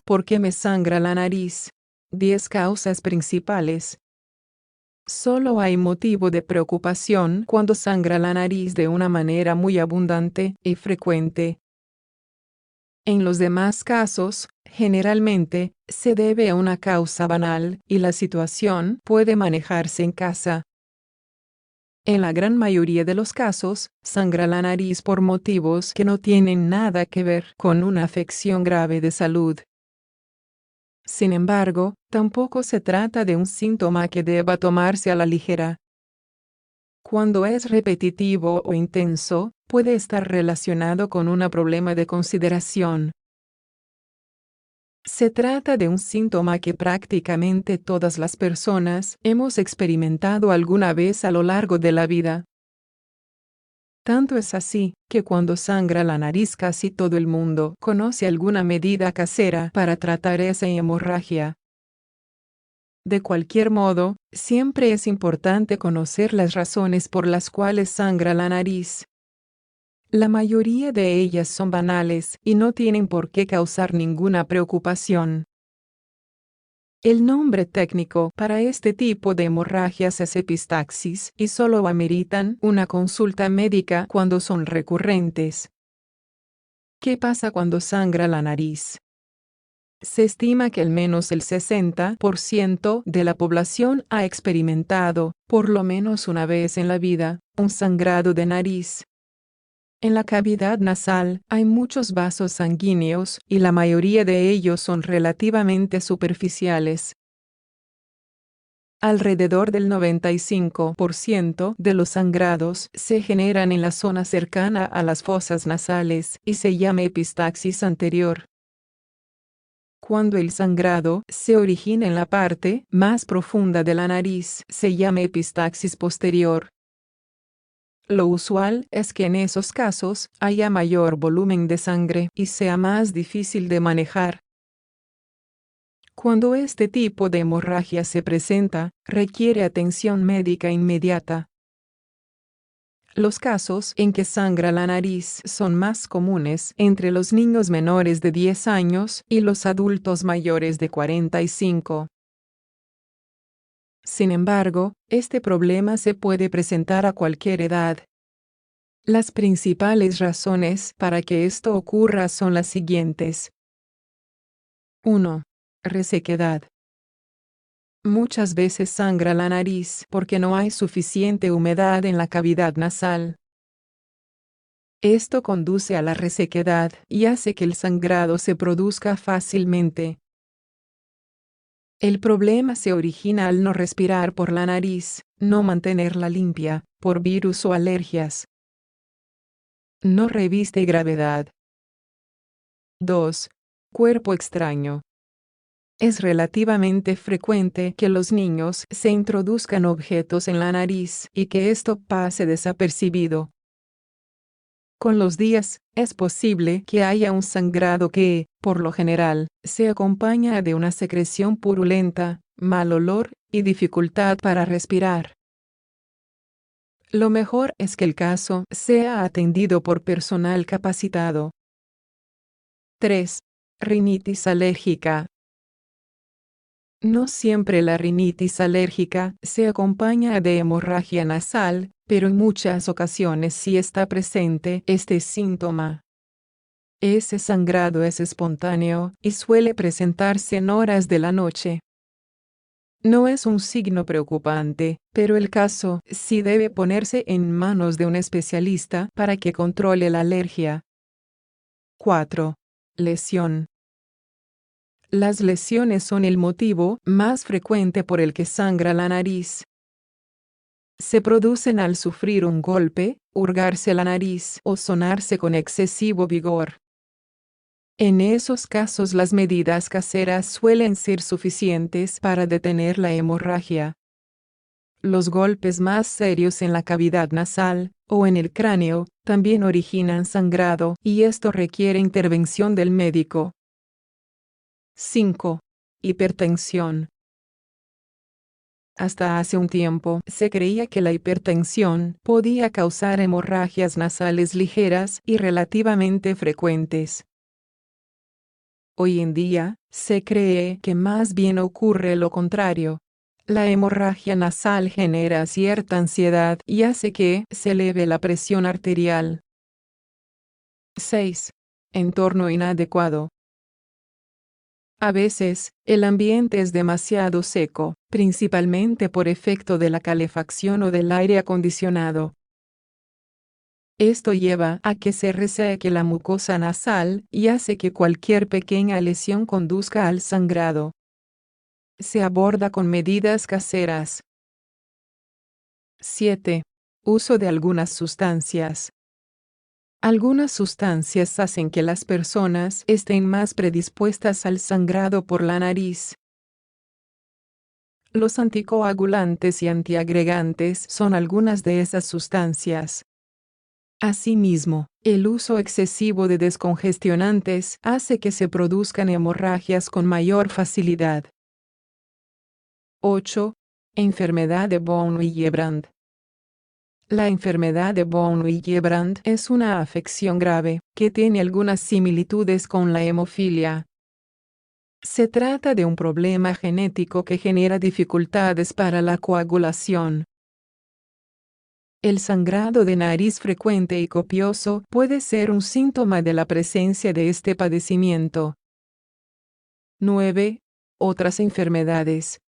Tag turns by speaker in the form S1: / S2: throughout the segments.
S1: ¿Por qué me sangra la nariz? 10 causas principales. Solo hay motivo de preocupación cuando sangra la nariz de una manera muy abundante y frecuente. En los demás casos, generalmente, se debe a una causa banal y la situación puede manejarse en casa. En la gran mayoría de los casos, sangra la nariz por motivos que no tienen nada que ver con una afección grave de salud. Sin embargo, tampoco se trata de un síntoma que deba tomarse a la ligera. Cuando es repetitivo o intenso, puede estar relacionado con un problema de consideración. Se trata de un síntoma que prácticamente todas las personas hemos experimentado alguna vez a lo largo de la vida. Tanto es así, que cuando sangra la nariz casi todo el mundo conoce alguna medida casera para tratar esa hemorragia. De cualquier modo, siempre es importante conocer las razones por las cuales sangra la nariz. La mayoría de ellas son banales y no tienen por qué causar ninguna preocupación. El nombre técnico para este tipo de hemorragias es epistaxis y solo ameritan una consulta médica cuando son recurrentes. ¿Qué pasa cuando sangra la nariz? Se estima que al menos el 60% de la población ha experimentado, por lo menos una vez en la vida, un sangrado de nariz. En la cavidad nasal hay muchos vasos sanguíneos y la mayoría de ellos son relativamente superficiales. Alrededor del 95% de los sangrados se generan en la zona cercana a las fosas nasales y se llama epistaxis anterior. Cuando el sangrado se origina en la parte más profunda de la nariz, se llama epistaxis posterior. Lo usual es que en esos casos haya mayor volumen de sangre y sea más difícil de manejar. Cuando este tipo de hemorragia se presenta, requiere atención médica inmediata. Los casos en que sangra la nariz son más comunes entre los niños menores de 10 años y los adultos mayores de 45. Sin embargo, este problema se puede presentar a cualquier edad. Las principales razones para que esto ocurra son las siguientes. 1. Resequedad. Muchas veces sangra la nariz porque no hay suficiente humedad en la cavidad nasal. Esto conduce a la resequedad y hace que el sangrado se produzca fácilmente. El problema se origina al no respirar por la nariz, no mantenerla limpia, por virus o alergias. No reviste gravedad. 2. Cuerpo extraño. Es relativamente frecuente que los niños se introduzcan objetos en la nariz y que esto pase desapercibido. Con los días, es posible que haya un sangrado que, por lo general, se acompaña de una secreción purulenta, mal olor y dificultad para respirar. Lo mejor es que el caso sea atendido por personal capacitado. 3. Rinitis alérgica. No siempre la rinitis alérgica se acompaña de hemorragia nasal, pero en muchas ocasiones sí está presente este síntoma. Ese sangrado es espontáneo y suele presentarse en horas de la noche. No es un signo preocupante, pero el caso sí debe ponerse en manos de un especialista para que controle la alergia. 4. Lesión. Las lesiones son el motivo más frecuente por el que sangra la nariz. Se producen al sufrir un golpe, hurgarse la nariz o sonarse con excesivo vigor. En esos casos las medidas caseras suelen ser suficientes para detener la hemorragia. Los golpes más serios en la cavidad nasal o en el cráneo también originan sangrado y esto requiere intervención del médico. 5. Hipertensión. Hasta hace un tiempo se creía que la hipertensión podía causar hemorragias nasales ligeras y relativamente frecuentes. Hoy en día, se cree que más bien ocurre lo contrario. La hemorragia nasal genera cierta ansiedad y hace que se eleve la presión arterial. 6. Entorno inadecuado. A veces, el ambiente es demasiado seco, principalmente por efecto de la calefacción o del aire acondicionado. Esto lleva a que se reseque la mucosa nasal y hace que cualquier pequeña lesión conduzca al sangrado. Se aborda con medidas caseras. 7. Uso de algunas sustancias. Algunas sustancias hacen que las personas estén más predispuestas al sangrado por la nariz. Los anticoagulantes y antiagregantes son algunas de esas sustancias. Asimismo, el uso excesivo de descongestionantes hace que se produzcan hemorragias con mayor facilidad. 8. Enfermedad de von Willebrand. La enfermedad de von Willebrand es una afección grave, que tiene algunas similitudes con la hemofilia. Se trata de un problema genético que genera dificultades para la coagulación. El sangrado de nariz frecuente y copioso puede ser un síntoma de la presencia de este padecimiento. 9. Otras enfermedades.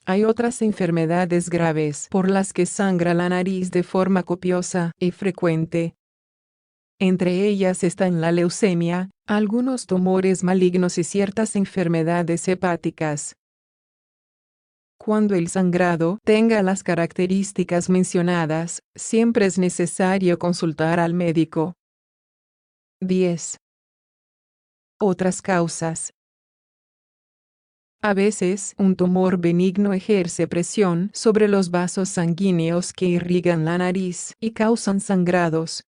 S1: Hay otras enfermedades graves por las que sangra la nariz de forma copiosa y frecuente. Entre ellas están la leucemia, algunos tumores malignos y ciertas enfermedades hepáticas. Cuando el sangrado tenga las características mencionadas, siempre es necesario consultar al médico. 10. Otras causas. A veces, un tumor benigno ejerce presión sobre los vasos sanguíneos que irrigan la nariz y causan sangrados.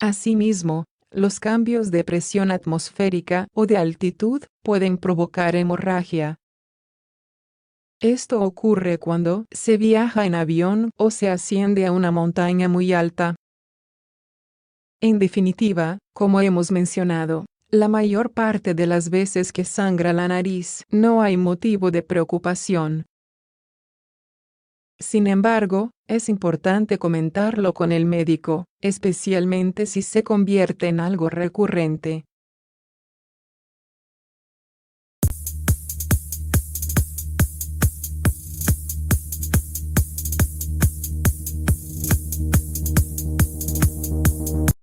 S1: Asimismo, los cambios de presión atmosférica o de altitud pueden provocar hemorragia. Esto ocurre cuando se viaja en avión o se asciende a una montaña muy alta. En definitiva, como hemos mencionado, la mayor parte de las veces que sangra la nariz no hay motivo de preocupación. Sin embargo, es importante comentarlo con el médico, especialmente si se convierte en algo recurrente.